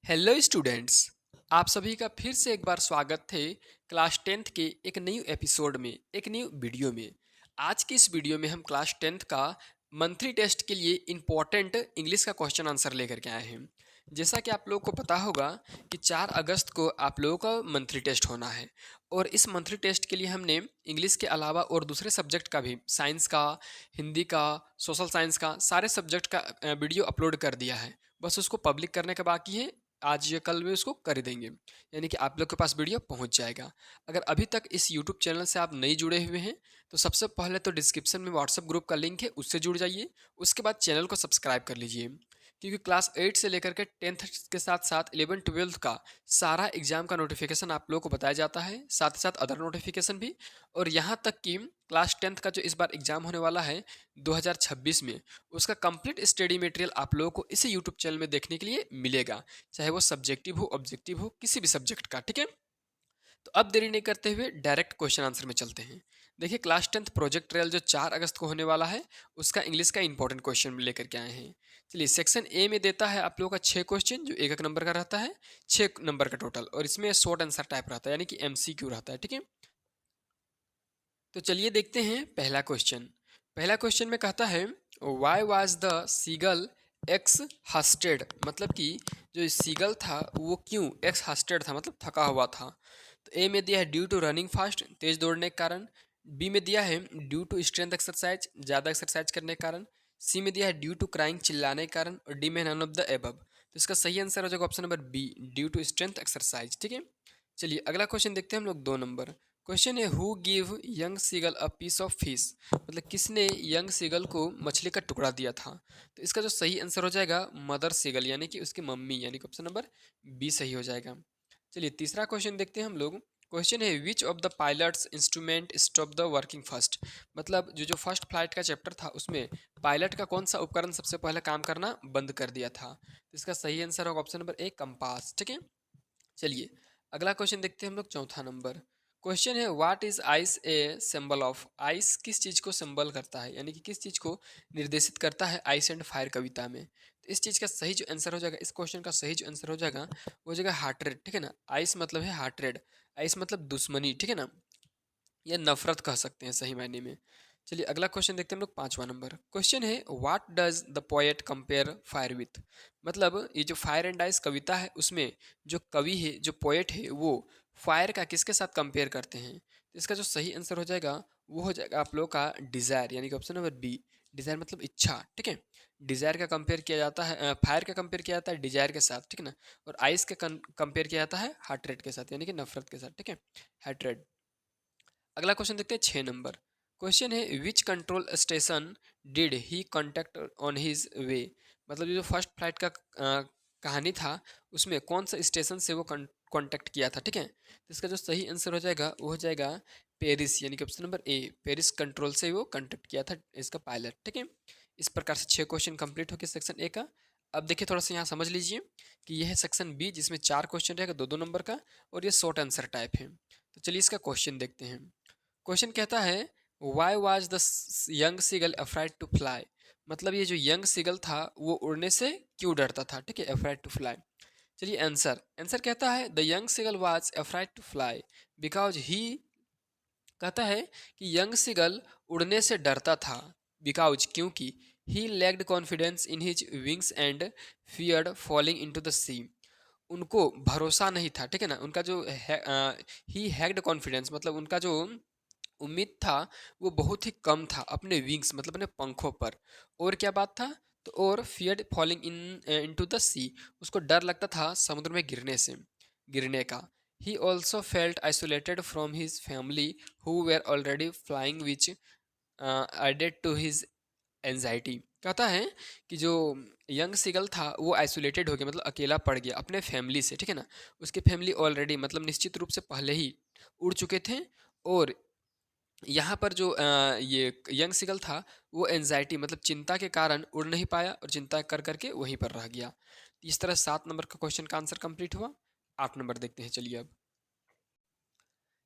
Hello students. आप सभी का फिर से एक बार स्वागत है क्लास टेंथ के एक न्यू एपिसोड में, एक न्यू वीडियो में। आज की इस वीडियो में हम क्लास टेंथ का मंथली टेस्ट के लिए इम्पोर्टेंट इंग्लिश का क्वेश्चन आंसर लेकर के आए हैं। जैसा कि आप लोगों को पता होगा कि 4 अगस्त को आप लोगों का मंथली टेस्ट होना है, और इस मंथली टेस्ट के लिए हमने इंग्लिश के अलावा और दूसरे सब्जेक्ट का भी, साइंस का, हिंदी का, सोशल साइंस का, सारे सब्जेक्ट का वीडियो अपलोड कर दिया है। बस उसको पब्लिक करने का बाकी है। आज या कल में उसको कर देंगे, यानी कि आप लोग के पास वीडियो पहुंच जाएगा। अगर अभी तक इस यूट्यूब चैनल से आप नहीं जुड़े हुए हैं तो सबसे पहले तो डिस्क्रिप्शन में व्हाट्सएप ग्रुप का लिंक है, उससे जुड़ जाइए। उसके बाद चैनल को सब्सक्राइब कर लीजिए, क्योंकि क्लास 8 से लेकर के 10th के साथ साथ 11-12 का सारा एग्जाम का नोटिफिकेशन आप लोगों को बताया जाता है, साथ ही साथ अदर नोटिफिकेशन भी। और यहाँ तक कि क्लास 10th का जो इस बार एग्जाम होने वाला है 2026 में, उसका कंप्लीट स्टडी मटेरियल आप लोगों को इसी यूट्यूब चैनल में देखने के लिए मिलेगा, चाहे वो सब्जेक्टिव हो, ऑब्जेक्टिव हो, किसी भी सब्जेक्ट का। ठीक है, तो अब देरी नहीं करते हुए डायरेक्ट क्वेश्चन आंसर में चलते हैं। देखिए, क्लास 10th प्रोजेक्ट ट्रायल जो 4 अगस्त को होने वाला है, उसका इंग्लिश का इंपॉर्टेंट क्वेश्चन लेकर के आए हैं। चलिए, सेक्शन ए में देता है आप लोगों का 6 क्वेश्चन, जो एक एक नंबर का रहता है, 6 नंबर का टोटल, और इसमें शॉर्ट आंसर टाइप रहता है, यानी कि एमसीक्यू रहता है। ठीक है, तो चलिए देखते हैं पहला क्वेश्चन। पहला क्वेश्चन में कहता है, why was the seagull exhausted, मतलब कि जो सीगल था वो क्यों एक्स हस्टेड था, मतलब थका हुआ था। तो ए में दिया है ड्यू टू रनिंग फास्ट, तेज दौड़ने के कारण। बी में दिया है ड्यू टू स्ट्रेंथ एक्सरसाइज, ज़्यादा एक्सरसाइज करने के कारण। सी में दिया है ड्यू टू क्राइंग, चिल्लाने के कारण। और डी में नन ऑफ द एबव। तो इसका सही आंसर हो जाएगा option number B, due to strength exercise. ठीक है, चलिए अगला क्वेश्चन देखते हैं हम लोग, 2 नंबर क्वेश्चन है, who give young seagull a piece of fish, मतलब किसने यंग सीगल को मछली का टुकड़ा दिया था। तो इसका जो सही आंसर हो जाएगा मदर सीगल, यानी कि उसकी मम्मी, यानी कि ऑप्शन नंबर बी सही हो जाएगा। चलिए तीसरा क्वेश्चन देखते हैं हम लोग। क्वेश्चन है, which of the pilots instrument stop the working first, मतलब जो जो फर्स्ट फ्लाइट का चैप्टर था उसमें पायलट का कौन सा उपकरण सबसे पहले काम करना बंद कर दिया था। तो इसका सही आंसर होगा ऑप्शन नंबर ए, कंपास। ठीक है, चलिए अगला क्वेश्चन देखते हैं हम लोग, 4था नंबर क्वेश्चन है, what is ice a symbol of, ice किस चीज को सिंबल करता है, यानी कि किस चीज को निर्देशित करता है आइस एंड फायर कविता में। तो इस चीज का सही जो आंसर हो जाएगा, इस क्वेश्चन का सही जो आंसर हो जाएगा वो हो जाएगा हार्ट रेट। ठीक है ना, आइस मतलब है हार्ट रेट, आइस मतलब दुश्मनी। ठीक है ना, या नफरत कह सकते हैं सही मायने में। चलिए अगला क्वेश्चन देखते हैं हम लोग, 5वां नंबर क्वेश्चन है, what does the poet compare fire with, मतलब ये जो फायर एंड आइस कविता है उसमें जो कवि है, जो पोएट है, वो फायर का किसके साथ कंपेयर करते हैं। तो इसका जो सही आंसर हो जाएगा वो हो जाएगा आप लोगों का डिजायर, यानी कि ऑप्शन नंबर बी, डिजायर मतलब इच्छा। ठीक है, डिजायर का कंपेयर किया जाता है, फायर का कंपेयर किया जाता है डिजायर के साथ। ठीक है ना, और आइस का कंपेयर किया जाता है हार्ट रेट के साथ, यानी कि नफरत के साथ। ठीक है, हार्ट रेट। अगला क्वेश्चन देखते हैं, 6 नंबर क्वेश्चन है, which control station did he contact on his way, मतलब ये जो फर्स्ट फ्लाइट का कहानी था उसमें कौन सा स्टेशन से वो कांटेक्ट किया था। ठीक है, तो इसका जो सही आंसर हो जाएगा वो हो जाएगा पेरिस, यानी कि option number A, Paris control से वो कांटेक्ट किया था इसका पायलट। ठीक है, इस प्रकार से 6 क्वेश्चन कंप्लीट हो गए सेक्शन ए का। अब देखिए थोड़ा सा यहाँ समझ लीजिए कि यह है सेक्शन बी, जिसमें 4 क्वेश्चन रहेगा, 2-2 नंबर का, और ये शॉर्ट आंसर टाइप है। तो चलिए इसका क्वेश्चन देखते हैं। क्वेश्चन कहता है, why was the young seagull afraid to fly, मतलब ये जो यंग सीगल था वो उड़ने से क्यों डरता था। ठीक है, अफ्राइड टू फ्लाई। चलिए आंसर, आंसर कहता है, the young seagull was afraid to fly because he, कहता है कि यंग सीगल उड़ने से डरता था, बिकॉज क्योंकि he lacked confidence in his wings and feared falling into the sea, उनको भरोसा नहीं था। ठीक है ना, उनका जो ही हैक्ड कॉन्फिडेंस, मतलब उनका जो उम्मीद था वो बहुत ही कम था अपने विंग्स, मतलब अपने पंखों पर। और क्या बात था, तो और फियर्ड फॉलिंग इनटू द सी, उसको डर लगता था समुद्र में गिरने से, गिरने का। He also felt isolated from his family who were already flying which added to his anxiety. कहता है कि जो यंग सीगल था वो आइसोलेटेड हो गया, मतलब अकेला पड़ गया अपने फैमिली से। ठीक है ना, उसकी फैमिली ऑलरेडी, मतलब निश्चित रूप से पहले ही उड़ चुके थे, और यहाँ पर जो ये यंग सिगल था वो एनजाइटी, मतलब चिंता के कारण उड़ नहीं पाया, और चिंता कर करके वहीं पर रह गया। इस तरह 7 नंबर का क्वेश्चन का आंसर कंप्लीट हुआ। 8 नंबर देखते हैं, चलिए अब,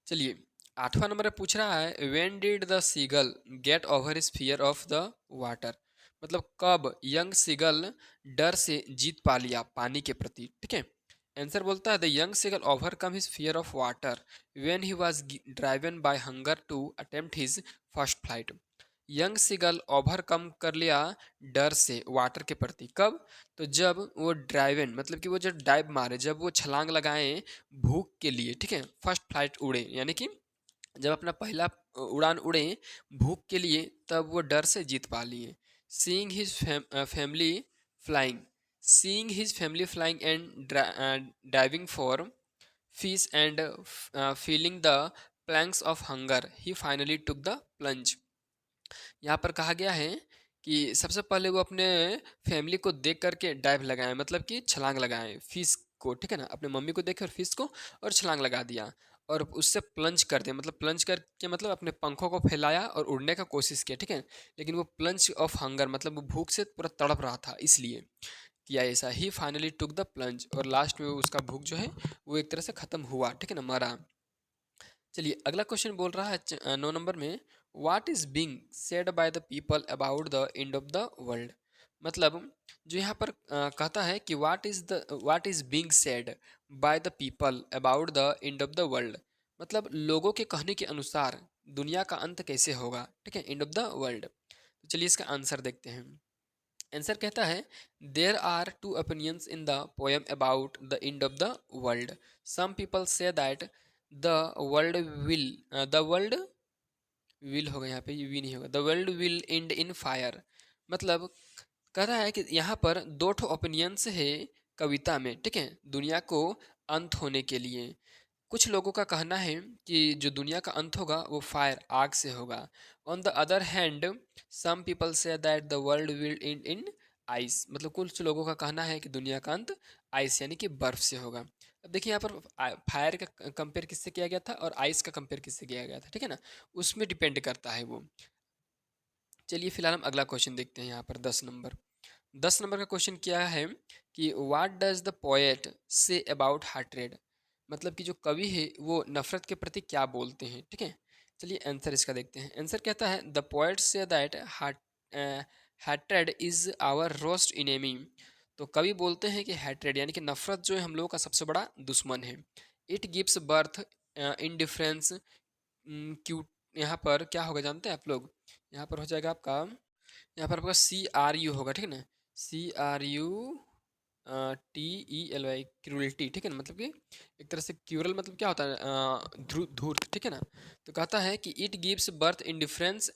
चलिए 8वां नंबर पूछ रहा है, when did the seagull get over his fear of the water, मतलब कब यंग सीगल डर से जीत पा लिया पानी के प्रति। ठीक है, आंसर बोलता है the young seagull overcome his fear of water when he was driven by hunger to attempt his first flight. Young seagull overcome कर लिया डर से वाटर के प्रति, कब? तो जब वो ड्राइवन मतलब कि वो जब डाइव मारे, जब वो छलांग लगाए भूख के लिए, ठीक है, फर्स्ट फ्लाइट उड़े, यानी कि जब अपना पहला उड़ान उड़े भूख के लिए, तब वो डर से जीत पा लिए। Seeing his family flying, seeing his family flying and diving for fish and feeling the pangs of hunger, he finally took the plunge। यहाँ पर कहा गया है कि सबसे पहले वो अपने फैमिली को देख करके डाइव लगाए, मतलब कि छलांग लगाए फिश को, ठीक है ना, अपने मम्मी को देखे और फिश को और छलांग लगा दिया और उससे प्लंज कर दिया, मतलब प्लंज करके मतलब अपने पंखों को फैलाया और उड़ने का कोशिश किया, ठीक है। लेकिन वो प्लंज ऑफ हंगर मतलब वो भूख से पूरा तड़प रहा था, इसलिए किया ऐसा। ही फाइनली टुक द प्लंज, और लास्ट में उसका भूख जो है वो एक तरह से खत्म हुआ, ठीक है ना, मरा। चलिए अगला क्वेश्चन बोल रहा है 9 नंबर में, what is being said by the people about the end of the world. मतलब जो यहाँ पर कहता है कि what is being said by the people about the end of the world, मतलब लोगों के कहने के अनुसार दुनिया का अंत कैसे होगा, ठीक है, एंड ऑफ द वर्ल्ड। तो चलिए इसका आंसर देखते हैं। आंसर कहता है there are two opinions in the poem about the end of the world. Some people say that the world will the world will होगा, यहाँ पे वी नहीं होगा, the world will end in fire. मतलब कह रहा है कि यहाँ पर दो ठो ओपिनियंस है कविता में, ठीक है, दुनिया को अंत होने के लिए। कुछ लोगों का कहना है कि जो दुनिया का अंत होगा वो फायर आग से होगा। On the other hand some people say that the world will end in ice, मतलब कुछ लोगों का कहना है कि दुनिया का अंत आइस यानी कि बर्फ से होगा। अब देखिए यहाँ पर फायर का कंपेयर किससे किया गया था और आइस का कंपेयर किससे किया गया था, ठीक है ना, उसमें डिपेंड करता है वो। चलिए फिलहाल हम अगला क्वेश्चन देखते हैं। यहाँ पर 10 नंबर, 10 नंबर का क्वेश्चन क्या है कि what does the poet say about hatred, मतलब कि जो कवि है वो नफरत के प्रति क्या बोलते हैं, ठीक है। चलिए आंसर इसका देखते हैं। आंसर कहता है the poet say that hatred is our worst enemy. तो कवि बोलते हैं कि हैट्रेड यानी कि नफरत जो है हम लोगों का सबसे बड़ा दुश्मन है। It gives birth indifference, Q, यहाँ पर क्या होगा जानते हैं आप लोग, यहाँ पर हो जाएगा आपका, यहाँ पर आपका CRU होगा, ठीक है ना, CRUTELY, क्रूरल्टी, ठीक है ना, मतलब कि एक तरह से क्यूरल मतलब क्या होता है, धूर्त, ठीक है ना। तो कहता है कि it gives birth indifference,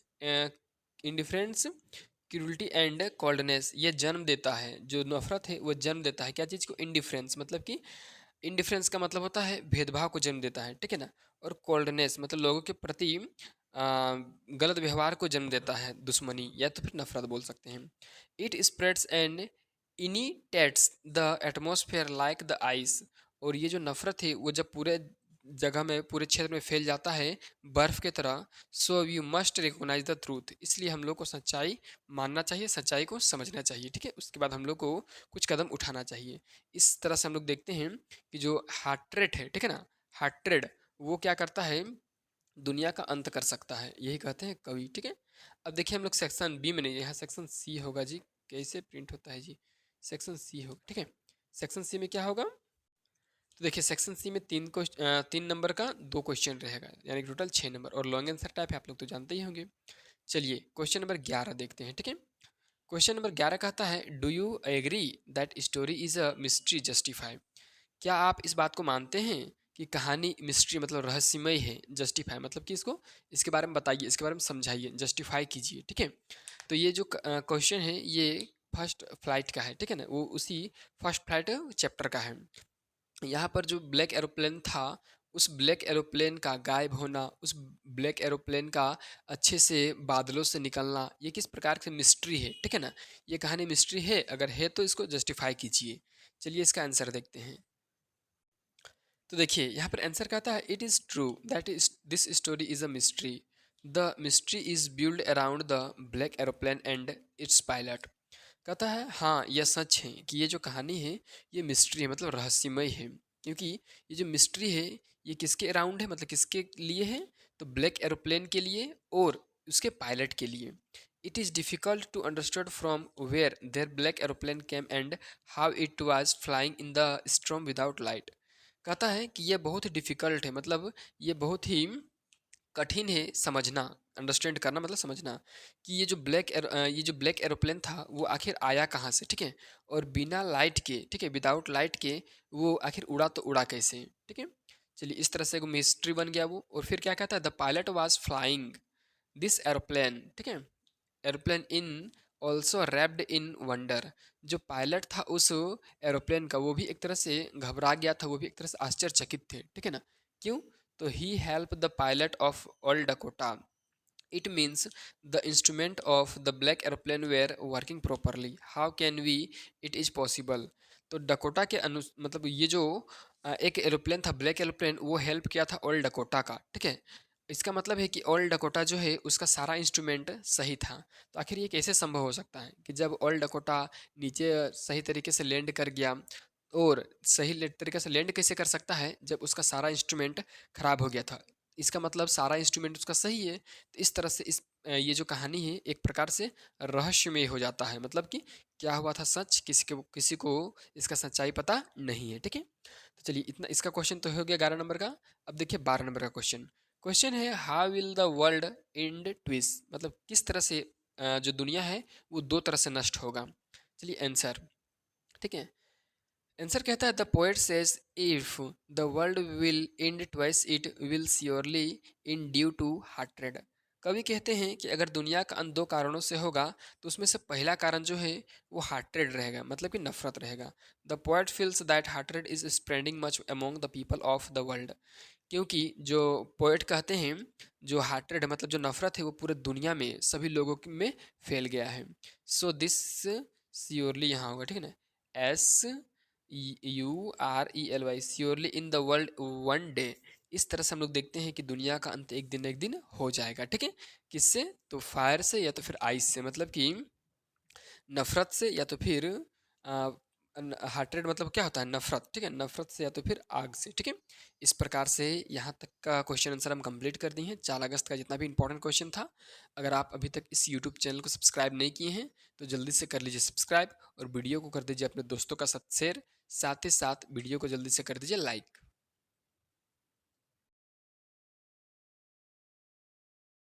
indifference, cruelty and coldness, ये जन्म देता है, जो नफरत है वो जन्म देता है क्या चीज़ को, इंडिफरेंस, मतलब कि इंडिफरेंस का मतलब होता है भेदभाव को जन्म देता है, ठीक है ना। और कोल्डनेस मतलब लोगों के प्रति गलत व्यवहार को जन्म देता है, दुश्मनी या तो फिर नफरत बोल सकते हैं। It spreads and initiates the atmosphere like the ice, और ये जो नफरत है वो जब पूरे जगह में, पूरे क्षेत्र में फैल जाता है बर्फ के तरह। So you must recognise the truth, इसलिए हम लोग को सच्चाई मानना चाहिए, सच्चाई को समझना चाहिए, ठीक है, उसके बाद हम लोग को कुछ कदम उठाना चाहिए। इस तरह से हम लोग देखते हैं कि जो हार्ट्रेट है, ठीक है ना, हार्ट्रेड वो क्या करता है, दुनिया का अंत कर सकता है, यही कहते हैं कवि, ठीक है। अब देखिए हम लोग सेक्शन बी में नहीं, यहाँ सेक्शन सी होगा जी, कैसे प्रिंट होता है जी, सेक्शन सी होगा, ठीक है। सेक्शन सी में क्या होगा, तो देखिए सेक्शन सी में 3 नंबर का 2 क्वेश्चन रहेगा, यानी टोटल 6 नंबर, और लॉन्ग आंसर टाइप है, आप लोग तो जानते ही होंगे। चलिए क्वेश्चन नंबर 11 देखते हैं, ठीक है। क्वेश्चन नंबर 11 कहता है do you agree that story is a mystery justify, क्या आप इस बात को मानते हैं कि कहानी मिस्ट्री मतलब रहस्यमय है, जस्टिफाई मतलब कि इसको, इसके बारे में बताइए, इसके बारे में समझाइए, जस्टिफाई कीजिए, ठीक है। तो ये जो क्वेश्चन है ये फर्स्ट फ्लाइट का है, ठीक है ना, वो उसी फर्स्ट फ्लाइट चैप्टर का है। यहाँ पर जो ब्लैक एरोप्लेन था, उस ब्लैक एरोप्लेन का गायब होना, उस ब्लैक एरोप्लेन का अच्छे से बादलों से निकलना, ये किस प्रकार से मिस्ट्री है, ठीक है ना, ये कहानी मिस्ट्री है, अगर है तो इसको जस्टिफाई कीजिए। चलिए इसका आंसर देखते हैं। तो देखिए यहाँ पर आंसर कहता है it is true that is this story is a mystery, the mystery is build around the black aeroplane and it's pilot. कहता है हाँ यह सच है कि ये जो कहानी है ये मिस्ट्री है, मतलब रहस्यमय है, क्योंकि ये जो मिस्ट्री है ये किसके अराउंड है, मतलब किसके लिए है, तो ब्लैक एरोप्लेन के लिए और उसके पायलट के लिए। It is difficult to understand from where their black aeroplane came and how it was flying in the storm without light. कहता है कि ये बहुत ही डिफ़िकल्ट है, मतलब ये बहुत ही कठिन है समझना, अंडरस्टैंड करना मतलब समझना, कि ये जो ब्लैक एरोप्लेन था वो आखिर आया कहाँ से, ठीक है, और बिना लाइट के, ठीक है, विदाउट लाइट के वो आखिर उड़ा तो उड़ा कैसे, ठीक है। चलिए, इस तरह से एक मिस्ट्री बन गया वो। और फिर क्या कहता है, the pilot was flying this aeroplane, ठीक है, aeroplane in also wrapped in wonder. जो पायलट था उस एरोप्लेन का, वो भी एक तरह से घबरा गया था, वो भी एक तरह से आश्चर्यचकित थे, ठीक है ना। क्यों? तो he help the pilot of old Dakota, it means the instrument of the black airplane were working properly, how can we it is possible। तो डकोटा के मतलब ये जो एक एरोप्लेन था ब्लैक एरोप्लेन, वो हेल्प किया था ओल्ड डकोटा का, ठीक है। इसका मतलब है कि ओल्ड डकोटा जो है उसका सारा इंस्ट्रूमेंट सही था। तो आखिर ये कैसे संभव हो सकता है कि जब ओल्ड डकोटा नीचे सही तरीके से लैंड कर गया, और तरीके से लैंड कैसे कर सकता है जब उसका सारा इंस्ट्रूमेंट खराब हो गया था। इसका मतलब सारा इंस्ट्रूमेंट उसका सही है। तो इस तरह से ये जो कहानी है एक प्रकार से रहस्यमय हो जाता है, मतलब कि क्या हुआ था सच, किसी को इसका सच्चाई पता नहीं है, ठीक है। तो चलिए, इतना इसका क्वेश्चन तो हो गया 11 नंबर का। अब देखिए 12 नंबर का क्वेश्चन। क्वेश्चन है, how will the world and twist, मतलब किस तरह से जो दुनिया है वो दो तरह से नष्ट होगा। चलिए आंसर, ठीक है। आंसर कहता है, the poet says if the world will end twice it will surely in due to hatred. कवि कहते हैं कि अगर दुनिया का अंत दो कारणों से होगा तो उसमें से पहला कारण जो है वो हार्ट्रेड रहेगा, मतलब कि नफरत रहेगा। The poet feels that hatred is spreading much among the people of the world. क्योंकि जो पोएट कहते हैं, जो हार्ट्रेड मतलब जो नफरत है वो पूरे दुनिया में सभी लोगों में फैल गया है। सो दिस श्योरली यहाँ होगा, ठीक है ना, S URELY, surely in the world one day. इस तरह से हम लोग देखते हैं कि दुनिया का अंत एक दिन न एक दिन हो जाएगा, ठीक है। किससे? तो फायर से या तो फिर आइस से, मतलब कि नफरत से या तो फिर हार्टेड मतलब क्या होता है, नफरत, ठीक है, नफरत से या तो फिर आग से, ठीक है। इस प्रकार से यहाँ तक का क्वेश्चन आंसर हम कंप्लीट कर दिए हैं, 4 अगस्त का जितना भी इंपॉर्टेंट क्वेश्चन था। अगर आप अभी तक इस यूट्यूब चैनल को सब्सक्राइब नहीं किए हैं तो जल्दी से कर लीजिए सब्सक्राइब, और वीडियो को कर दीजिए अपने दोस्तों का साथ शेयर, साथ ही साथ वीडियो को जल्दी से कर दीजिए लाइक।